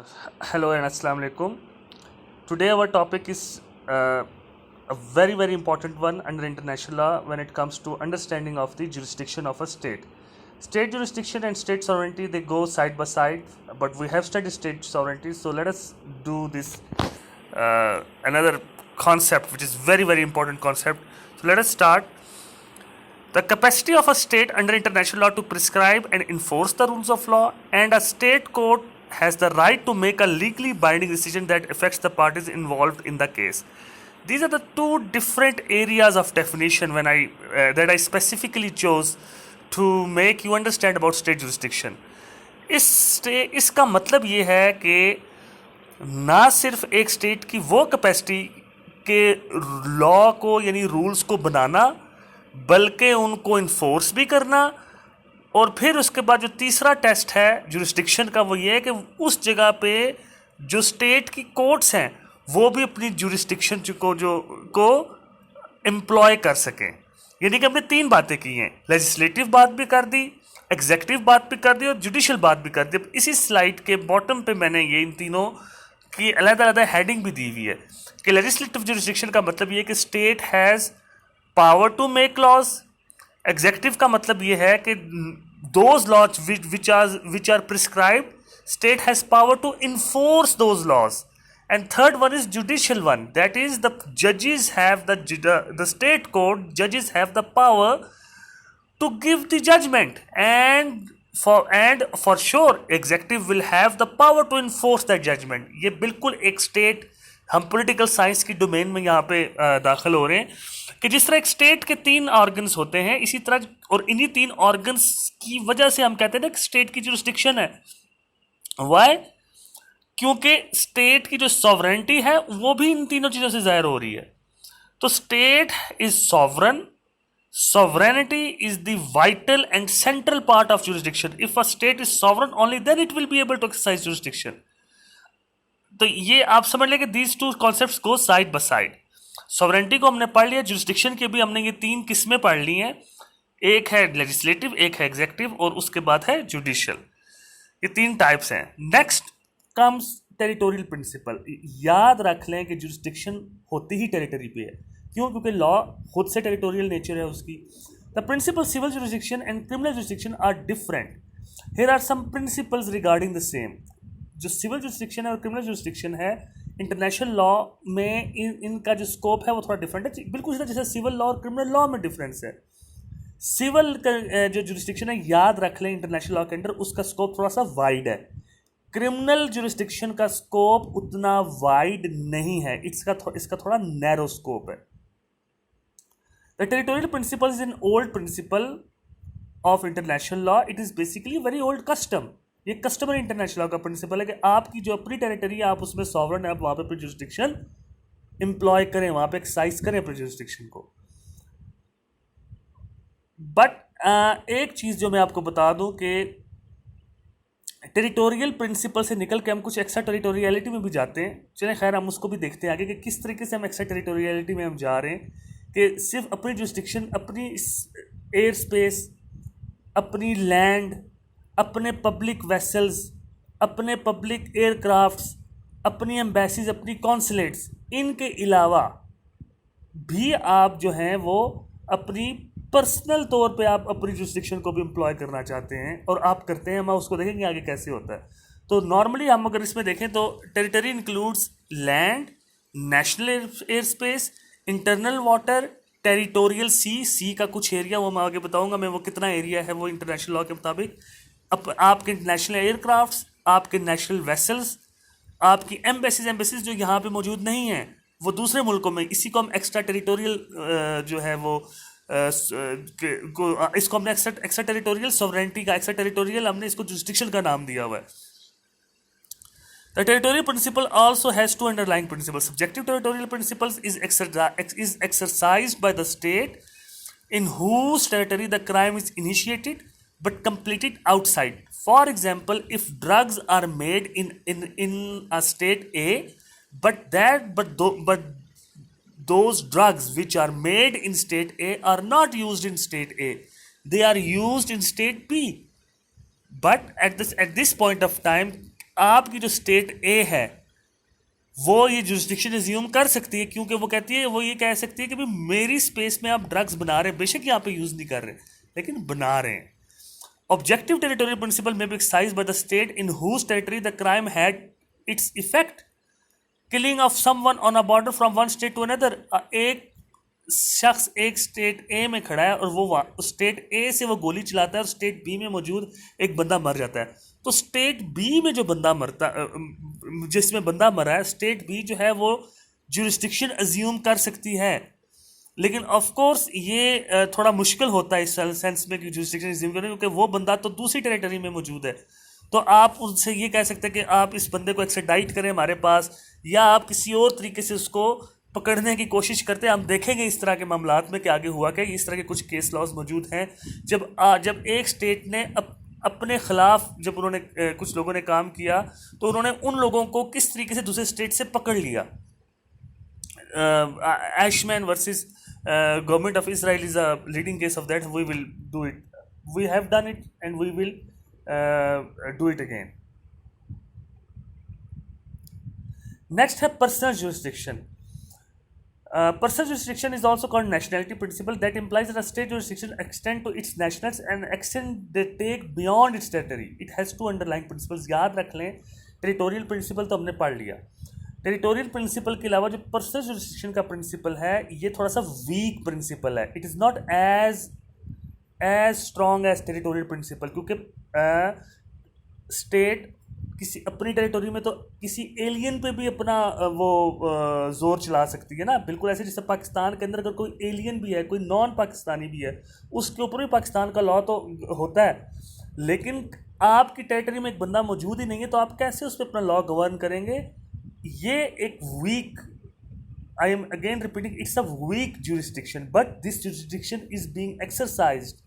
Hello and Assalamu alaikum. Today our topic is a very important one under international law when it comes to understanding of the jurisdiction of a state. State jurisdiction and state sovereignty, they go side by side, but we have studied state sovereignty, so let us do this another concept which is very important concept. So let us start. The capacity of a state under international law to prescribe and enforce the rules of law, and a state court has the right to make a legally binding decision that affects the parties involved in the case. These are the two different areas of definition when that I specifically chose to make you understand about state jurisdiction. इसका मतलब ये है कि ना सिर्फ एक state की वो कैपेसिटी के लॉ को यानी रूल्स को बनाना, बल्कि उनको इन्फोर्स भी करना, और फिर उसके बाद जो तीसरा टेस्ट है जुरिस्डिक्शन का वो ये है कि उस जगह पे जो स्टेट की कोर्ट्स हैं वो भी अपनी जुरिस्डिक्शन को एम्प्लॉय कर सकें. यानी कि हमने तीन बातें की हैं, लेजिस्लेटिव बात भी कर दी, एग्जेक्टिव बात भी कर दी और जुडिशियल बात भी कर दी. अब इसी स्लाइड के बॉटम पे मैंने ये इन तीनों की अलग-अलग हेडिंग भी दी हुई है कि लेजिस्लेटिव जुरिस्डिक्शन का मतलब ये है कि state has power to make laws. Executive का मतलब ये है कि those laws which are prescribed, state has power to enforce those laws. And third one is judicial one, that is the judges have the state court judges have the power to give the judgment, and for sure executive will have the power to enforce that judgment. ये बिल्कुल एक state, हम political science की domain में यहाँ पे दाखिल हो रहे हैं कि जिस तरह एक स्टेट के तीन ऑर्गन्स होते हैं, इसी तरह और इन्हीं तीन ऑर्गन्स की वजह से हम कहते हैं ना कि स्टेट की जुरिस्डिक्शन है. वाई? क्योंकि स्टेट की जो सॉवरेनिटी है वो भी इन तीनों चीज़ों से ज़ाहिर हो रही है. तो state is sovereign, sovereignty is the vital and central part of jurisdiction. If a state is sovereign only then it will be able to exercise jurisdiction. तो ये आप समझ लें कि these two concepts go side by side. Sovereignty को हमने पढ़ लिया, जुरिस्डिक्शन के भी हमने ये तीन किस्में पढ़ ली हैं, एक है लेजिस्लेटिव, एक है एग्जेक्टिव और उसके बाद है जुडिशियल. ये तीन टाइप्स हैं. Next comes territorial principle. याद रख लें कि जुरिस्डिक्शन होती ही टेरिटरी पे है. क्यों? क्योंकि लॉ खुद से टेरिटोरियल नेचर है उसकी. The principle civil jurisdiction and criminal jurisdiction are different. Here are some principles regarding the same. जो सिविल जुरिस्डिक्शन है और क्रिमिनल जुरिस्डिक्शन है, इंटरनेशनल लॉ में इनका जो स्कोप है वो थोड़ा डिफरेंट है. बिल्कुल इसी तरह जैसे सिविल लॉ और क्रिमिनल लॉ में डिफरेंस है. सिविल का जो जुरिस्डिक्शन है, याद रख लें इंटरनेशनल लॉ के अंडर उसका स्कोप थोड़ा सा वाइड है. क्रिमिनल जुरिस्डिक्शन का स्कोप उतना वाइड नहीं है, इसका थोड़ा नैरो स्कोप है. The territorial principle is an old principle of international law. It is basically very old custom. ये कस्टमर इंटरनेशनल लॉ का प्रिंसिपल है कि आपकी जो अपनी टेरिटरी है आप उसमें सॉवरन है, आप वहां पे अपनी जुरिस्डिक्शन एम्प्लॉय करें, वहां पे एक्सरसाइज करें अपनी जुरिस्डिक्शन को. बट एक चीज जो मैं आपको बता दूं कि टेरिटोरियल प्रिंसिपल से निकल के हम कुछ एक्स्ट्रा टेरिटोरियलिटी में भी जाते हैं. चलें खैर हम उसको भी देखते हैं आगे कि किस तरीके से हम एक्स्ट्रा टेरिटोरियलिटी में हम जा रहे हैं कि सिर्फ अपनी जुरिस्डिक्शन, अपनी एयर स्पेस, अपनी लैंड, अपने पब्लिक वेसल्स, अपने पब्लिक एयरक्राफ्ट्स, अपनी एम्बेसीज, अपनी कॉन्सुलेट्स, इनके अलावा भी आप जो हैं वो अपनी पर्सनल तौर पे आप अपनी जुरिस्डिक्शन को भी एम्प्लॉय करना चाहते हैं और आप करते हैं. हम उसको देखेंगे आगे कैसे होता है. तो नॉर्मली हम अगर इसमें देखें तो territory includes land, national air space, internal water, territorial सी का कुछ एरिया, वो मैं आगे बताऊंगा मैं वो कितना एरिया है वो इंटरनेशनल लॉ के मुताबिक. आपके नेशनल एयरक्राफ्ट्स, आपके नेशनल वेसल्स, आपकी एम्बेसीज जो यहाँ पे मौजूद नहीं हैं वो दूसरे मुल्कों में, इसी को हम एक्स्ट्रा टेरिटोरियल जो है वो इसको हमने एक्स्ट्रा टेरिटोरियल सॉवरेनिटी का, एक्स्ट्रा टेरिटोरियल हमने इसको जुरिस्डिक्शन का नाम दिया हुआ है. The territorial principle also has two underlying principles. Subjective territorial principles is exercised by the state in whose territory the crime is initiated but completed outside. For example, if drugs are made in a state A, but those drugs which are made in state A are not used in state A, they are used in state B. But at this point of time, आपकी जो state A है वो ये jurisdiction assume कर सकती है, क्योंकि वो कहती है, वो ये कह सकती है कि भाई मेरी स्पेस में आप ड्रग्स बना रहे हैं, बेशक यहाँ पे यूज नहीं कर रहे लेकिन बना रहे हैं. ऑब्जेक्टिव टेरिटोरियल प्रिंसिपल में be exercised by the state in whose territory the crime had its effect. Killing of someone on a border from one state to another. एक शख्स एक स्टेट ए में खड़ा है और वो स्टेट ए से वो गोली चलाता है और स्टेट बी में मौजूद एक बंदा मर जाता है. तो स्टेट बी में जो बंदा मरता, जिसमें बंदा मरा है, स्टेट बी जो है वो जुरिस्डिक्शन अज्यूम कर सकती है. लेकिन ऑफ कोर्स ये थोड़ा मुश्किल होता है इस सेंस में कि जुरिस्डिक्शन अज्यूम करें, क्योंकि वो बंदा तो दूसरी टेरिटरी में मौजूद है. तो आप उनसे ये कह सकते हैं कि आप इस बंदे को एक्स्ट्राडाइट करें हमारे पास, या आप किसी और तरीके से उसको पकड़ने की कोशिश करते हैं. हम देखेंगे इस तरह के मामलात में कि आगे हुआ क्या. इस तरह के कुछ केस लॉज मौजूद हैं जब एक स्टेट ने अपने खिलाफ जब उन्होंने कुछ लोगों ने काम किया तो उन्होंने उन लोगों को किस तरीके से दूसरे स्टेट से पकड़ लिया. Ashman versus government of Israel is a leading case of that. We will do it. We have done it and we will do it again. Next है personal jurisdiction. Personal jurisdiction is also called nationality principle, that implies that a state jurisdiction extend to its nationals and extend they take beyond its territory. It has two underlying principles. याद रख लें, territorial principal तो हमने पढ़ लिया. Territorial principal के अलावा जो पर्सनल जुरिस्डिक्शन का प्रिंसिपल है ये थोड़ा सा वीक प्रिंसिपल है. It is not as strong as territorial principle, क्योंकि स्टेट किसी अपनी टेरिटोरी में तो किसी एलियन पे भी अपना वो जोर चला सकती है ना. बिल्कुल ऐसे जैसे पाकिस्तान के अंदर अगर कोई एलियन भी है, कोई नॉन पाकिस्तानी भी है, उसके ऊपर भी पाकिस्तान का लॉ तो होता है. लेकिन आपकी टेरिटरी में एक बंदा मौजूद ही नहीं है तो आप कैसे उस पर अपना लॉ गवर्न करेंगे. ये एक weak, I am again repeating, it's a weak jurisdiction, but this jurisdiction is being exercised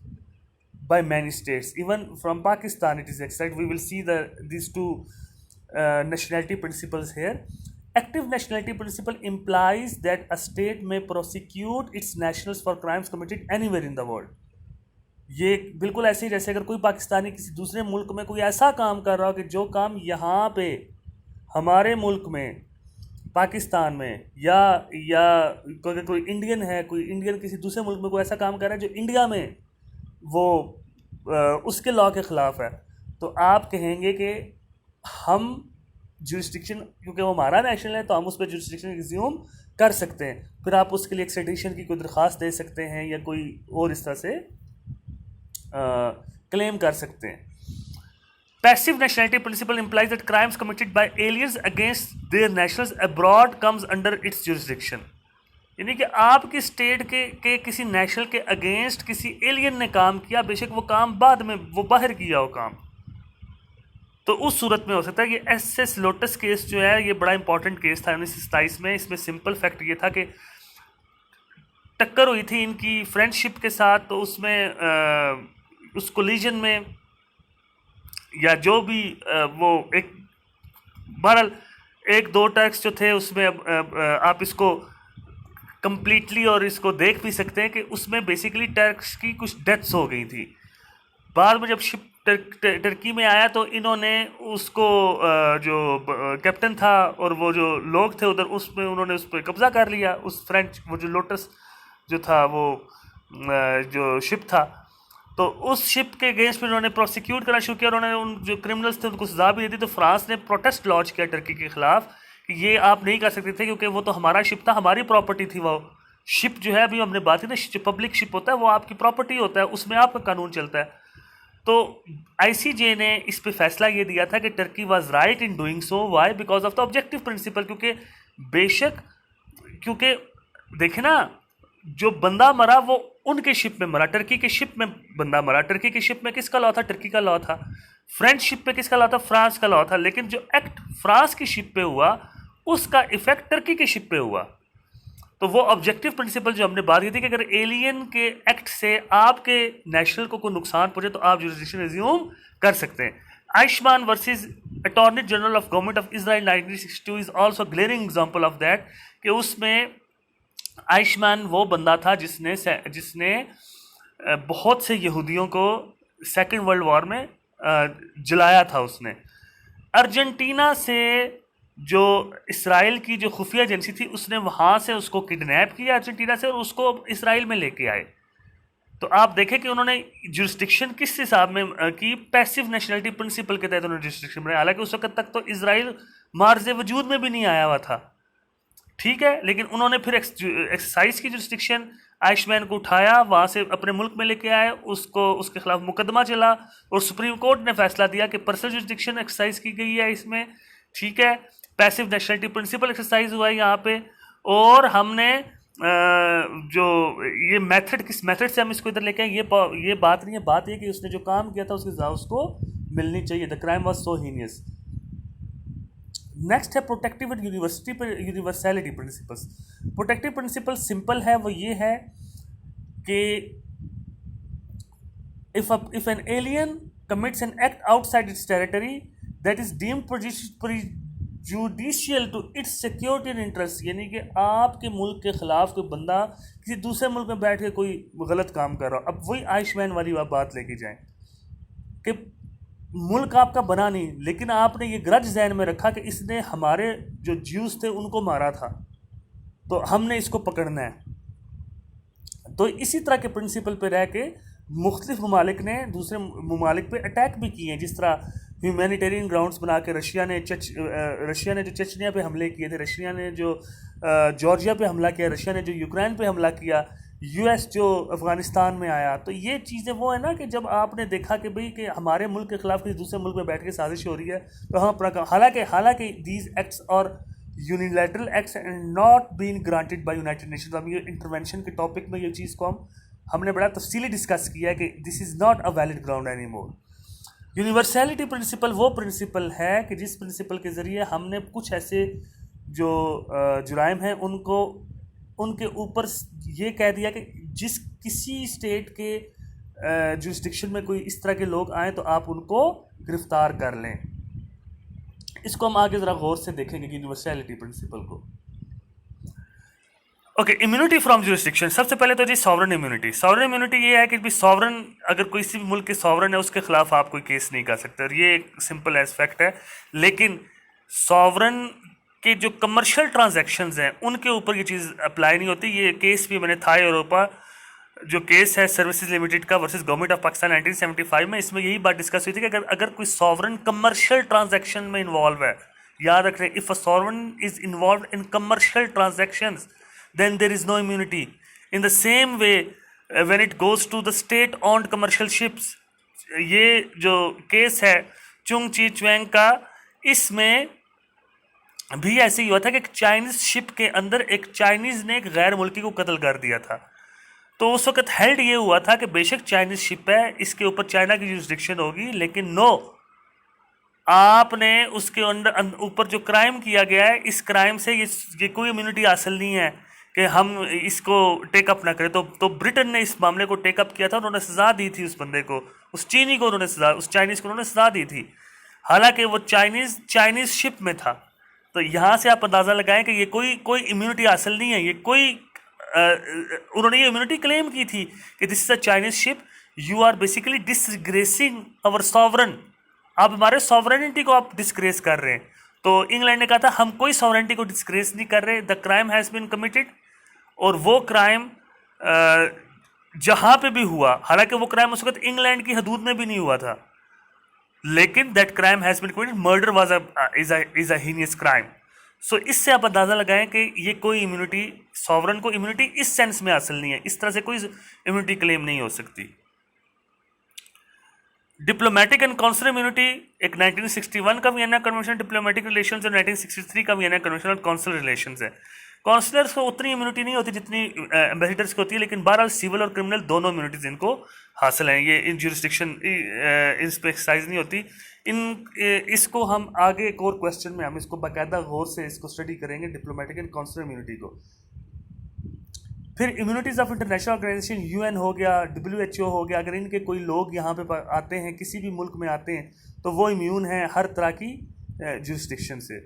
by many states. Even from Pakistan it is exercised. We will see these two nationality principles here. Active nationality principle implies that a state may prosecute its nationals for crimes committed anywhere in the world. ये बिल्कुल ऐसे ही जैसे अगर कोई पाकिस्तानी किसी दूसरे मुल्क में कोई ऐसा काम कर रहा हो कि जो काम यहाँ पे हमारे मुल्क में पाकिस्तान में या कोई इंडियन है, कोई इंडियन किसी दूसरे मुल्क में कोई ऐसा काम कर रहा है जो इंडिया में वो उसके लॉ के ख़िलाफ़ है, तो आप कहेंगे कि हम जुरिस्डिक्शन, क्योंकि वो हमारा नेशनल है तो हम उस पर जुरिस्डिक्शन एज्यूम कर सकते हैं. फिर आप उसके लिए एक्स्ट्रेडिशन की कोई दरख्वास्त दे सकते हैं या कोई और इस तरह से क्लेम कर सकते हैं. Passive nationality principle implies that crimes committed by aliens against their nationals abroad comes under its jurisdiction. यानी कि आपकी स्टेट के किसी नेशनल के अगेंस्ट किसी एलियन ने काम किया, बेशक वो काम बाद में वो बाहर किया हो काम, तो उस सूरत में हो सकता है. कि SS लोटस केस जो है ये बड़ा इंपॉर्टेंट केस था 1927 में. इसमें सिंपल फैक्ट ये था कि टक्कर हुई थी इनकी फ्रेंडशिप के साथ, तो उसमें उस कोलिजन में या जो भी वो एक बहरहाल एक दो टर्क्स जो थे उसमें आप इसको कंप्लीटली और इसको देख भी सकते हैं कि उसमें बेसिकली टर्क्स की कुछ डेथ्स हो गई थी. बाद में जब शिप टर्की में आया तो इन्होंने उसको जो कैप्टन था और वो जो लोग थे उधर उसमें उन्होंने उस पर कब्ज़ा कर लिया. उस फ्रेंच वो जो लोटस जो था वो जो शिप था, तो उस शिप के अगेंस्ट में उन्होंने प्रोसिक्यूट करना शुरू किया और उन्होंने उन जो क्रिमिनल्स थे उनको सजा भी दी थी. तो फ्रांस ने प्रोटेस्ट लॉन्च किया टर्की के ख़िलाफ़ कि ये आप नहीं कर सकते थे, क्योंकि वो तो हमारा शिप था, हमारी प्रॉपर्टी थी. वो शिप जो है अभी हमने बात की ना, जो पब्लिक शिप होता है वो आपकी प्रॉपर्टी होता है, उसमें आपका कानून चलता है. तो ICJ ने इस पे फैसला ये दिया था कि Turkey was right in doing so. Why? Because of the objective principle. क्योंकि बेशक क्योंकि देखे ना, जो बंदा मरा वो उनके शिप में मरा, टर्की के शिप में बंदा मरा. टर्की के शिप में किसका लॉ था? टर्की का लॉ था. फ्रेंच शिप पे किसका लॉ था? फ्रांस का लॉ था. लेकिन जो एक्ट फ्रांस की शिप पे हुआ उसका इफेक्ट टर्की के शिप पे हुआ. तो वो ऑब्जेक्टिव प्रिंसिपल जो हमने बात की थी कि अगर एलियन के एक्ट से आपके नेशनल को कोई नुकसान पहुंचे तो आप जुरिस्डिक्शन एज्यूम कर सकते हैं. Ayushman versus attorney general of government of Israel 1962 is also glaring example of that. कि उसमें आयुष्मान वो बंदा था जिसने बहुत से यहूदियों को सेकेंड वर्ल्ड वॉर में जलाया था उसने. अर्जेंटीना से जो इसराइल की जो खुफिया एजेंसी थी उसने वहाँ से उसको किडनैप किया अर्जेंटीना से और उसको इसराइल में लेके आए। तो आप देखें कि उन्होंने जुरिस्डिक्शन किस हिसाब में की, पैसिव नेशनलिटी प्रिंसिपल के तहत उन्होंने जुरिस्डिक्शन बनाया। हालांकि उस वक्त तक तो इसराइल मार्ज वजूद में भी नहीं आया हुआ था, ठीक है, लेकिन उन्होंने फिर एक्सरसाइज की जुरिस्डिक्शन, आइशमैन को उठाया, वहाँ से अपने मुल्क में लेके आए, उसको उसके खिलाफ मुकदमा चला और सुप्रीम कोर्ट ने फैसला दिया कि पर्सनल जुरिस्डिक्शन एक्सरसाइज की गई है इसमें, ठीक है, पैसिव नेशनलिटी प्रिंसिपल एक्सरसाइज हुआ है यहाँ पे। और हमने जो ये मेथड, किस मेथड से हम इसको इधर लेके आए, ये बात नहीं है, बात ये कि उसने जो काम किया था उसकी सजा उसको मिलनी चाहिए। The crime was so heinous. Next है protective and universality principles. Protective principle simple है, वो ये है कि if an alien commits an act outside its territory that is deemed prejudicial to its security and interest, यानी कि आपके मुल्क के खिलाफ कोई बंदा किसी दूसरे मुल्क में बैठ के कोई गलत काम कर रहा हो। अब वही आइशमैन वाली बात लेके जाएं कि मुल्क आपका बना नहीं, लेकिन आपने ये ग्रज जहन में रखा कि इसने हमारे जो ज्यूस थे उनको मारा था, तो हमने इसको पकड़ना है। तो इसी तरह के प्रिंसिपल पे रह के मुख्तलिफ ममालिक ने दूसरे ममालिक पे अटैक भी किए हैं, जिस तरह ह्यूमैनिटेरियन ग्राउंड्स बना के रशिया ने जो चचनिया पे हमले किए थे, रशिया ने जो जॉर्जिया पे हमला किया, रशिया ने जो यूक्रेन पे हमला किया, यूएस जो अफ़गानिस्तान में आया। तो ये चीज़ें वो है ना कि जब आपने देखा कि भाई कि हमारे मुल्क के ख़िलाफ़ किसी दूसरे मुल्क में बैठ के साजिश हो रही है, तो हम अपना, हालांकि दीज एक्ट्स और unilateral acts not been granted by United Nations. अब ये इंटरवेंशन के टॉपिक में ये चीज़ को हमने बड़ा तफसीली डिस्कस किया है कि this is not a valid ground any more. Universality principle वो प्रिंसिपल है कि जिस प्रिंसिपल के ज़रिए हमने कुछ ऐसे जो जुराइम हैं उनको उनके ऊपर ये कह दिया कि जिस किसी स्टेट के जुरिस्डिक्शन में कोई इस तरह के लोग आए तो आप उनको गिरफ्तार कर लें। इसको हम आगे ज़रा गौर से देखेंगे यूनिवर्सैलिटी प्रिंसिपल को। Okay, immunity from jurisdiction. सबसे पहले तो जी सॉवरन इम्यूनिटी। सॉवरन इम्यूनिटी ये है कि भी सॉवरन, अगर कोई किसी मुल्क के सॉवरन है उसके खिलाफ आप कोई केस नहीं कर सकते, और ये एक सिंपल एस्पेक्ट है। लेकिन सॉवरन के जो कमर्शियल ट्रांजैक्शंस हैं उनके ऊपर ये चीज़ अप्लाई नहीं होती। ये केस भी मैंने थाई यूरोपा जो केस है सर्विसेज लिमिटेड का वर्सेस गवर्नमेंट ऑफ पाकिस्तान 1975 में, इसमें यही बात डिस्कस हुई थी कि अगर कोई सॉवरन कमर्शियल ट्रांजैक्शन में इन्वॉल्व है, याद रखें, if a sovereign is involve in commercial transactions then there is no immunity. In the same way, when it goes to the state-owned commercial ships, ये जो केस है चुंग ची च्वेंग का, इसमें भी ऐसे ही हुआ था कि एक चाइनीज शिप के अंदर एक चाइनीज ने एक गैर मुल्की को कत्ल कर दिया था। तो उस वक्त हेल्ड ये हुआ था कि बेशक चाइनीज शिप है, इसके ऊपर चाइना की जुरिस्डिक्शन होगी, लेकिन नो, आपने उसके अंदर ऊपर जो क्राइम किया गया है, इस क्राइम से ये कोई इम्यूनिटी हासिल नहीं है कि हम इसको टेकअप ना करें। तो ब्रिटेन ने इस मामले को टेकअप किया था, उन्होंने सज़ा दी थी उस बंदे को, उस चीनी को उन्होंने सज़ा, उस चाइनीज़ को उन्होंने सज़ा दी थी, हालांकि वो चाइनीज़ शिप में था। तो यहाँ से आप अंदाज़ा लगाएं कि ये कोई इम्यूनिटी हासिल नहीं है, ये कोई उन्होंने ये इम्यूनिटी क्लेम की थी कि this is a Chinese ship, you are basically disgracing our sovereign, आप हमारे सॉवरेनिटी को आप डिसग्रेस कर रहे हैं। तो इंग्लैंड ने कहा था हम कोई सॉवरेनिटी को डिसग्रेस नहीं कर रहे, the crime has been committed, और वो क्राइम जहाँ पे भी हुआ, हालांकि वो क्राइम उस वक्त इंग्लैंड की हदूद में भी नहीं हुआ था, लेकिन that crime has been committed, murder was is a heinous crime. So इससे आप अंदाज़ा लगाएं कि ये कोई इम्यूनिटी, सॉवरन को इम्यूनिटी इस सेंस में हासिल नहीं है, इस तरह से कोई इम्यूनिटी क्लेम नहीं हो सकती। डिप्लोमेटिक एंड कॉन्सुलर इम्यूनिटी, एक 1961 का वियना कन्वेंशन डिप्लोमेटिक रिलेशंस और 1963 का वियना कन्वेंशन और कॉन्सुलर रिलेशंस है। कॉन्सुलर्स को उतनी इम्यूनिटी नहीं होती जितनी एम्बेसडर्स को होती है, लेकिन बहरहाल सिविल और क्रिमिनल दोनों इम्यूनिटीज इनको हासिल हैं। ये इन ज्यूरिस्डिक्शन इस पर एक्सरसाइज नहीं होती। इसको हम आगे एक और क्वेश्चन में हम इसको बाकायदा गौर से इसको स्टडी करेंगे, डिप्लोमेटिक एंड कॉन्सुलर इम्यूनिटी को। फिर immunities of international organisation, UN हो गया, WHO हो गया, अगर इनके कोई लोग यहाँ पे आते हैं, किसी भी मुल्क में आते हैं, तो वो इम्यून हैं हर तरह की ज्यूरिस्डिक्शन से,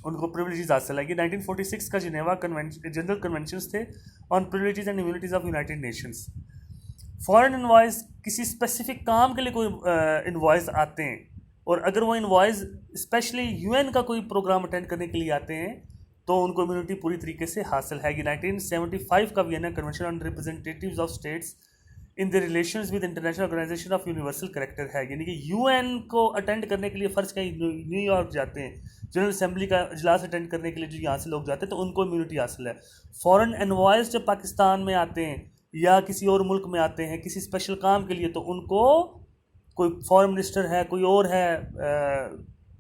उनको प्रिविलेजेस हासिल है। ये 1946 का जिनेवा जनरल कन्वेंशंस थे on privileges and immunities of United Nations. Foreign invoice, किसी स्पेसिफिक काम के लिए कोई इन्वॉइस आते हैं, और अगर वो इनवॉइस स्पेशली यूएन का कोई प्रोग्राम अटेंड करने के लिए आते हैं तो उनको इम्यूनिटी पूरी तरीके से हासिल है। 1975 का Vienna convention on representatives of states in the relations with international organisation of universal character है, यानी कि यूएन को अटेंड करने के लिए फ़र्ज कहीं न्यूयॉर्क जाते हैं, जनरल असेंबली का इजलास अटेंड करने के लिए जो यहाँ से लोग जाते हैं तो उनको इम्यूनिटी हासिल है। फॉरेन एनवॉयस जब पाकिस्तान में आते हैं या किसी और मुल्क में आते हैं किसी स्पेशल काम के लिए तो उनको कोई फॉरेन मिनिस्टर है, कोई और है,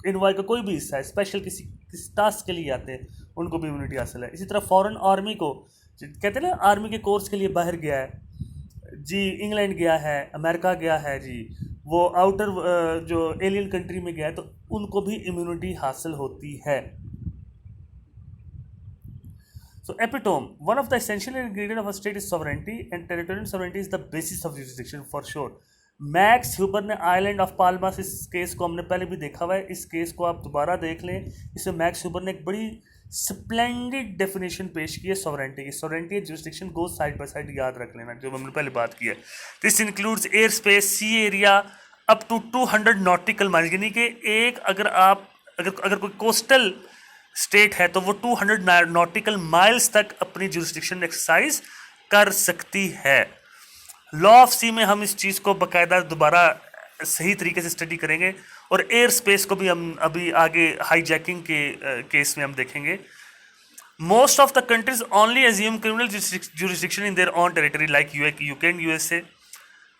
इनवॉय का कोई भी हिस्सा है, स्पेशल किसी टास्क के लिए आते हैं उनको भी इम्यूनिटी हासिल है। इसी तरह फॉरेन आर्मी को कहते हैं ना, आर्मी के कोर्स के लिए बाहर गया है जी, इंग्लैंड गया है, अमेरिका गया है जी, वो आउटर जो एलियन कंट्री में गया है तो उनको भी इम्यूनिटी हासिल होती है। So epitome, one of the essential ingredients of a state is sovereignty, and territorial sovereignty is the basis of jurisdiction for sure. Max Huber ने आइलैंड ऑफ पाल्मास, इस केस को हमने पहले भी देखा हुआ है, इस केस को आप दोबारा देख लें। इसमें मैक्स ह्यूबर ने एक बड़ी स्प्लेंडेड डेफिनेशन पेश की है सॉवरेंटी की। Sovereignty and jurisdiction go side by side, याद रख लेना, जो हमने पहले बात की है। This includes air space, sea area up to 200 nautical miles, यानी कि एक अगर कोई कोस्टल स्टेट है तो वो 200 नॉटिकल माइल्स तक अपनी जुरिस्डिक्शन एक्सरसाइज कर सकती है। लॉ ऑफ सी में हम इस चीज़ को बाकायदा दोबारा सही तरीके से स्टडी करेंगे, और एयर स्पेस को भी हम अभी आगे हाईजैकिंग के केस में हम देखेंगे। Most of the countries only assume criminal jurisdiction in their own territory like UK and USA,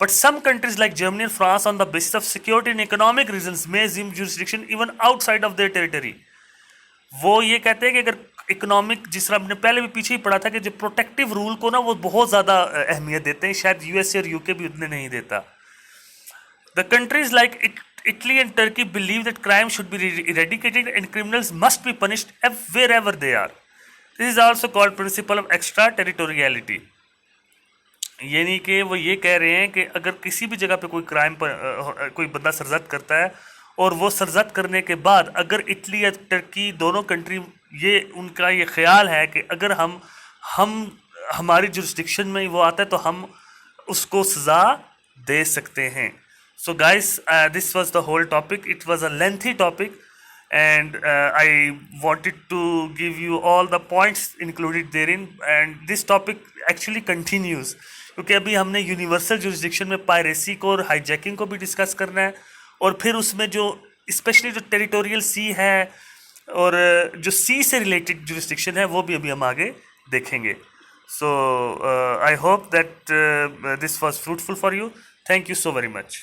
but some countries like Germany and France on the basis of security and economic reasons may assume jurisdiction even outside of their territory. वो ये कहते हैं कि अगर economic, जिस तरह हमने पहले भी पीछे ही पढ़ा था कि जो प्रोटेक्टिव रूल को ना वो बहुत ज़्यादा अहमियत देते हैं, शायद यूएसए और यूके भी उतने नहीं देता। The countries like Italy and Turkey believe that crime should be eradicated and criminals must be punished wherever they are. This is also called principle of extra territoriality, यानी कि वो ये कह रहे हैं कि अगर किसी भी जगह पे कोई क्राइम पर कोई बंदा सरजद करता है और वो सरजद करने के बाद अगर इटली या टर्की दोनों कंट्री, ये उनका ये ख्याल है कि अगर हम हमारी जुरिस्डिक्शन में वो आता है तो हम उसको सज़ा दे सकते हैं। So guys, this was the whole topic. It was a lengthy topic and I wanted to give you all the points included therein, and this topic actually continues क्योंकि अभी हमने यूनिवर्सल जुरिस्डिक्शन में पायरेसी को और hijacking को भी discuss करना है, और फिर उसमें जो स्पेशली जो टेरिटोरियल सी है और जो सी से रिलेटेड जुरिस्डिक्शन है वो भी अभी हम आगे देखेंगे। So I hope that this was fruitful for you. Thank you so very much.